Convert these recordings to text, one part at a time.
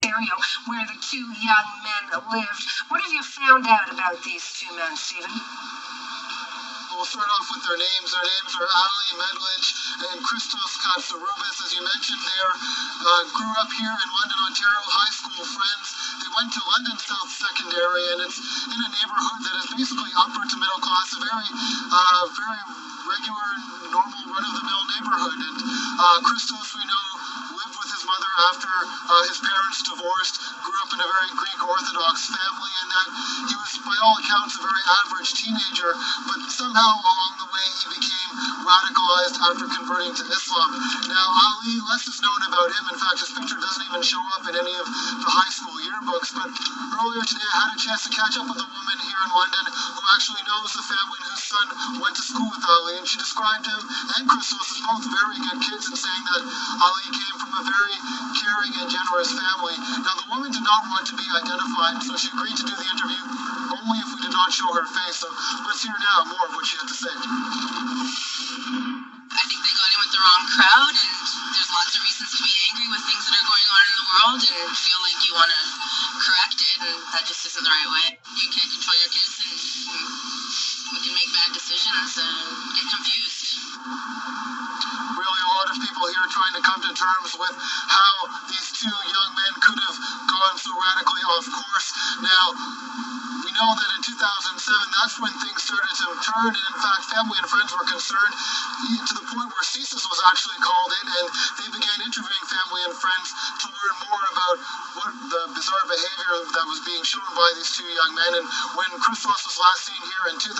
area where the two young men lived. What have you found out about these two men, Stephen? We'll start off with their names. Their names are Ali Medlich and Christos Katsarubis. As you mentioned, they grew up here in London, Ontario, high school friends. They went to London South Secondary, and it's in a neighborhood that is basically upper to middle class, a very regular, normal, run-of-the-mill neighborhood. And Christos, we know, lived with his mother after his parents divorced, grew up in a very Greek Orthodox family, and that he was, by all accounts, a very average teenager, but somehow along the way he became radicalized after converting to Islam. Now, Ali, less is known about him. In fact, his picture doesn't even show up in any of the high school yearbooks, but earlier today I had a chance to catch up with a woman here in London who actually knows the family whose son went to school with Ali, and she described him and Christos as both very good kids, and saying that Ali came from a very caring and generous family. Now, the woman did not want to be identified, so she agreed to do the interview only if we did not show her face. So let's hear now more of what she had to say. I think they got in with the wrong crowd, and there's lots of reasons to be angry with things that are going on in the world and feel like you want to correct it, and that just isn't the right way. You can't control your kids, and we can make bad decisions and get confused. Really, a lot of people here trying to come to terms with how these two young men could have gone so radically off course. Now, we know that in 2007, that's when things started to turn, and in fact, family and friends were concerned to the point where CSIS was actually called in, and they began interviewing family and friends to learn more about what the bizarre behavior that was being shown by these two young men. And when Christos was last seen here in 2009,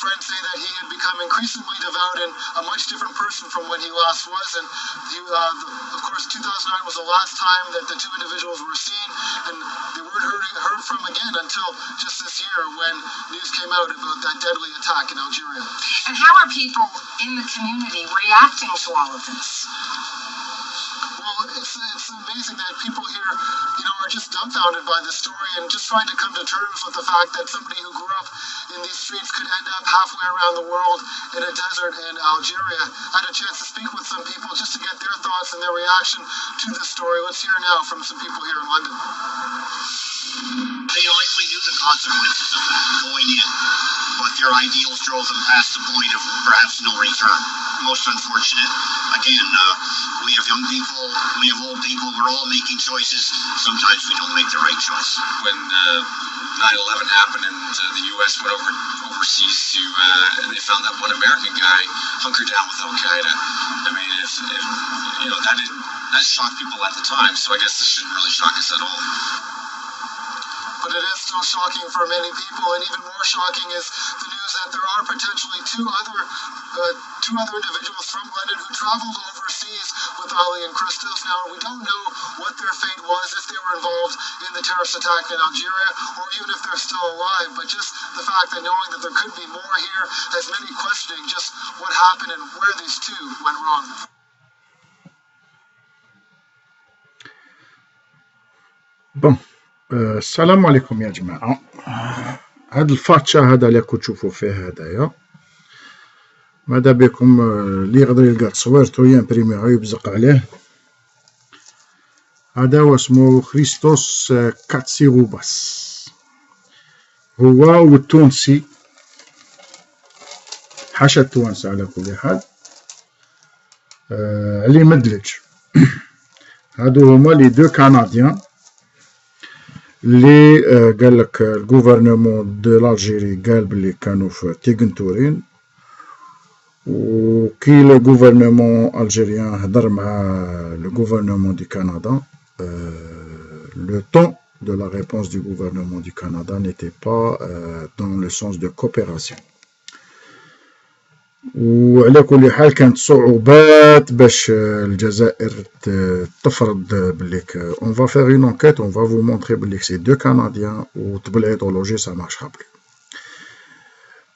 friends say that he had become increasingly devout and a much different person from when he last was. And he, of course, 2009 was the last time that the two individuals were seen, and they weren't heard from again until just this year when news came out about that deadly attack in Algeria. And how are people in the community reacting to all of this? Well, it's amazing that people here, are just dumbfounded by this story and just trying to come to terms with the fact that somebody who grew up in these streets could end up halfway around the world in a desert in Algeria. I had a chance to speak with some people just to get their thoughts and their reaction to this story. Let's hear now from some people here in London. They likely knew the consequences of that going in, but their ideals drove them past the point of perhaps no return. Most unfortunate. Again, we have young people, we have old people, we're all making choices. Sometimes we don't make the right choice. When 9/11 happened and the U.S. went overseas to, and they found that one American guy hunkered down with Al-Qaeda. I mean, that shocked people at the time, so I guess this shouldn't really shock us at all. But it is still shocking for many people, and even more shocking is the news that there are potentially two other individuals from London who traveled overseas with Ali and Christos. Now, we don't know what their fate was, if they were involved in the terrorist attack in Algeria, or even if they're still alive. But just the fact that knowing that there could be more here has many questioning just what happened and where these two went wrong. Bon. السلام عليكم يا جماعة. هاد الفاتشة هذا اللي راكم تشوفوا فيه هدايا ماذا بكم اللي يقدر يلقى تصويرتو يمبريميو يبزق عليه. هذا هو اسمه خريستوس كاتسيروباس، هو والتونسي حاشا التوانسة على كل حال علي مدلج. هادو هما لي دو كنديان اللي قال لك الغوفرنمون دو لالجيري قال بلي كانوا في تيغنتورين، وكي لو غوفرنمون الجيريان هضر مع لو غوفرنمون دو كندا، le ton de la réponse du gouvernement du Canada n'était pas dans le sens de coopération. وعلى كل حال كانت صعوبات باش الجزائر تفرض بليك on va faire une enquête, on va vous montrer بليك c'est deux Canadiens وطبل ايديولوجي ça marchera plus.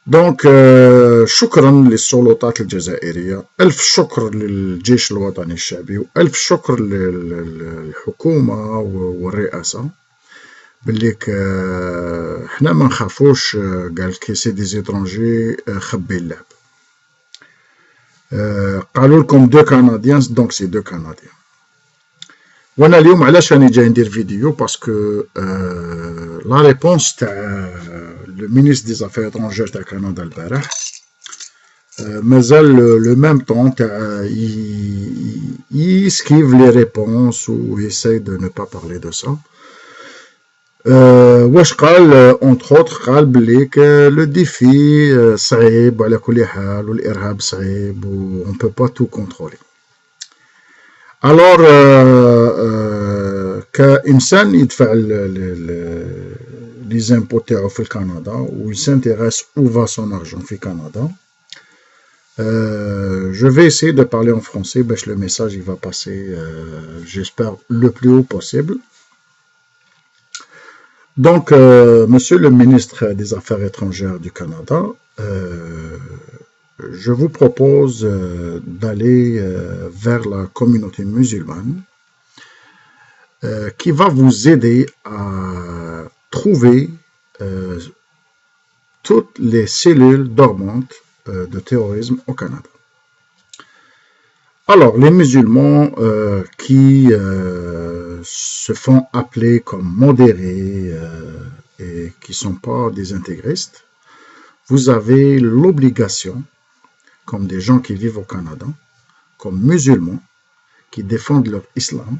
دونك شكرا للسلطات الجزائرية، ألف شكر للجيش الوطني الشعبي، وألف شكر للحكومة والرئاسة بليك حنا ما نخافوش. قال كي سي دي زيترونجي خبي اللعب. قالوا لكم دو كنديان دونك سي دو كنديان. وانا اليوم علاش راني جاي ندير فيديو باسكو لا ريبونس تاع لو مينيستر دي زافير étrangères تاع كندا البارح مازال لو ميم طون تاع يسكيف لي ريبونس و يساي دو نو با بارلي دو سا. واش قال اونتر اوتر قال بلي لو ديفي صعيب وعلى كل حال والارهاب صعيب و اون بو با تو كونترولي. الور كإنسان يدفع لي زامبو تاعو في كندا و يسانتيريس او فا سون ارجون في كندا. Je vais essayer de parler en français, le message il va passer, j'espère, le plus haut possible. Donc, Monsieur le ministre des Affaires étrangères du Canada, je vous propose d'aller vers la communauté musulmane qui va vous aider à trouver toutes les cellules dormantes de terrorisme au Canada. Alors, les musulmans qui se font appeler comme modérés et qui ne sont pas des intégristes, vous avez l'obligation, comme des gens qui vivent au Canada, comme musulmans qui défendent leur islam,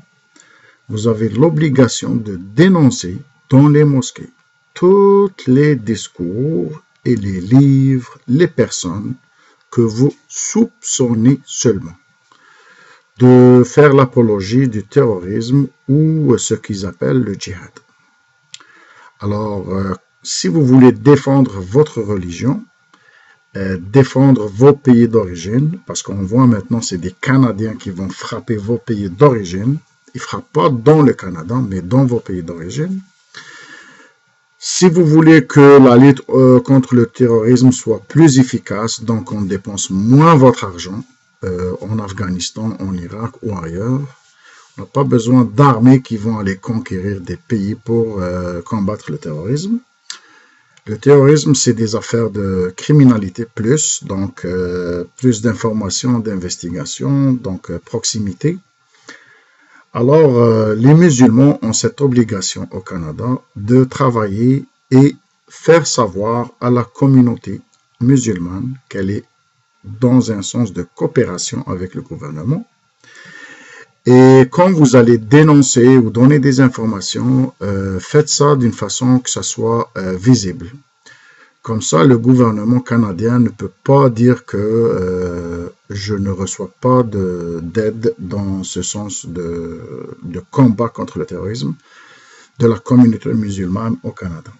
vous avez l'obligation de dénoncer dans les mosquées tous les discours et les livres, les personnes que vous soupçonnez seulement de faire l'apologie du terrorisme ou ce qu'ils appellent le djihad. Alors, si vous voulez défendre votre religion, défendre vos pays d'origine, parce qu'on voit maintenant c'est des Canadiens qui vont frapper vos pays d'origine, ils ne frappent pas dans le Canada, mais dans vos pays d'origine. Si vous voulez que la lutte contre le terrorisme soit plus efficace, donc on dépense moins votre argent en Afghanistan, en Irak ou ailleurs, on n'a pas besoin d'armées qui vont aller conquérir des pays pour combattre le terrorisme. Le terrorisme, c'est des affaires de criminalité plus, donc plus d'informations, d'investigation, donc proximité. Alors, les musulmans ont cette obligation au Canada de travailler et faire savoir à la communauté musulmane qu'elle est dans un sens de coopération avec le gouvernement. Et quand vous allez dénoncer ou donner des informations, faites ça d'une façon que ça soit visible. Comme ça, le gouvernement canadien ne peut pas dire que je ne reçois pas d'aide dans ce sens de combat contre le terrorisme de la communauté musulmane au Canada.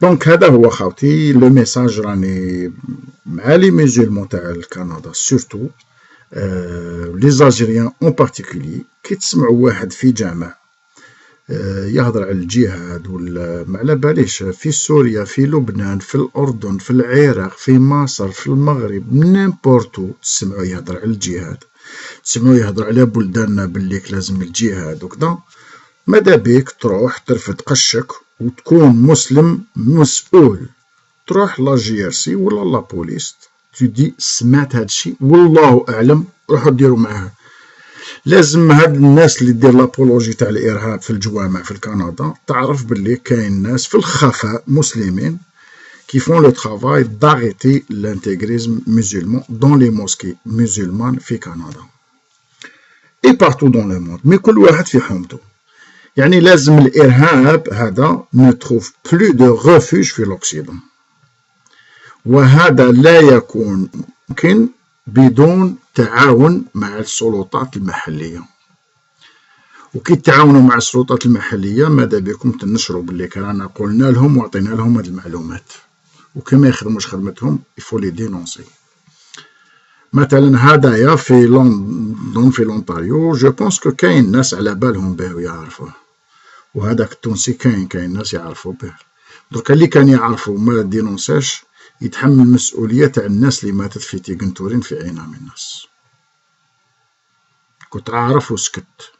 Donc, هذا هو خاوتي le message راني مع les musulmans تاع الكندا surtout les Algériens en particulier كي تسمعوا واحد في جامع يهضر على الجهاد ولا ما على باليش في سوريا في لبنان في الأردن في العراق في مصر في المغرب نيمبورتو تسمعوا يهضر على الجهاد تسمعوا يهضر على بلداننا بالليك لازم الجهاد وكذا ماذا بيك تروح ترفد قشك وتكون مسلم مسؤول تروح لا جي ار سي ولا لا بوليس تدي سمعت هاد الشيء والله أعلم روحوا ديروا معاه لازم هاد الناس اللي دير لابولوجي تاع الارهاب في الجوامع في كندا تعرف باللي كاين ناس في الخفاء مسلمين qui font le travail d'arrêter l'intégrisme musulman dans les mosquées musulmanes في كندا et partout dans le monde mais كل واحد في حومته يعني لازم الارهاب هذا ne trouve plus de refuge في l'Occident وهذا لا يكون ممكن بدون تعاون مع السلطات المحلية وكي تعاونوا مع السلطات المحلية ماذا بكم تنشروا باللي رانا قلنا لهم وعطينا لهم هذه المعلومات وكما يخدموش خدمتهم يفو لي دينونسي مثلا هدايا في لندن في لونتاريو جو بونس كو كاين ناس على بالهم به ويعرفوه وهذاك التونسي كاين ناس يعرفوا به دركا اللي كان يعرفوا ما دينونساش يتحمل مسؤولية تاع الناس اللي ماتت في تيغنتورين في عينها من الناس كنت عارف وسكت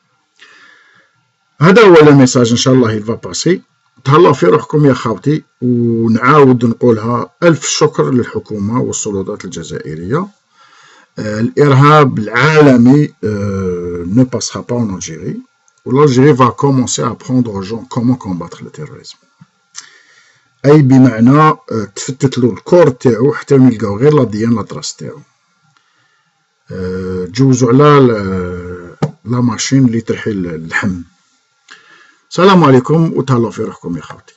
هذا هو الميساج ان شاء الله يلفا باسي تهلاو في روحكم يا خاوتي ونعاود نقولها ألف شكر للحكومة والسلطات الجزائرية الإرهاب العالمي ne passera pas en Algérie. L'Algérie va commencer à apprendre aux gens comment combattre le terrorisme. أي بمعنى تفتت له الكور تاعو حتى يلقاو غير لا ديان لا تراس تاعو. تجوزوا على لا ماشين اللي ترحي اللحم. السلام عليكم وتهلاو في روحكم يا خوتي.